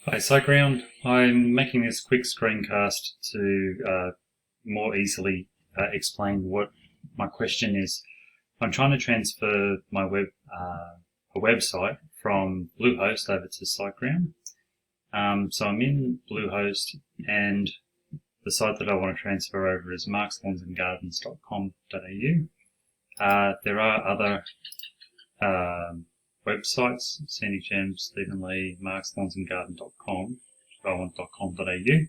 Hi, SiteGround. I'm making this quick screencast to more easily explain what my question is. I'm trying to transfer my a website from Bluehost over to SiteGround. So I'm in Bluehost, and the site that I want to transfer over is markslawnsandgardens.com.au. There are other websites: Scenic Gems, Stephen Lee, markslawnsandgarden.com, rowan.com.au.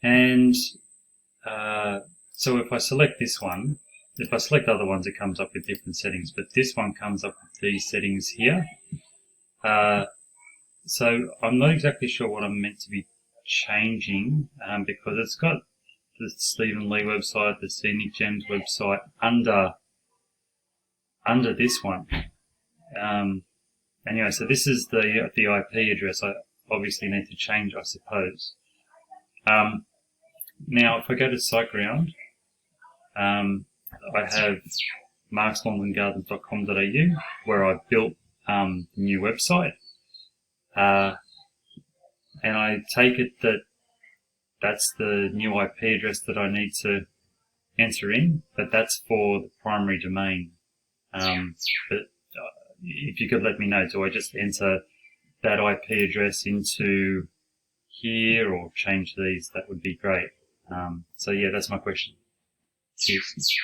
And so if I select this one, if I select other ones, it comes up with different settings, but this one comes up with these settings here. So I'm not exactly sure what I'm meant to be changing, because it's got the Stephen Lee website, the Scenic Gems website under this one. Anyway, so this is the IP address I obviously need to change, I suppose. Now, if I go to SiteGround, I have markslawnsandgardens.com.au, where I built the new website. And I take it that that's the new IP address that I need to enter in, but that's for the primary domain. But if you could let me know, do I just enter that IP address into here or change these? That would be great. So yeah, that's my question. Cheers.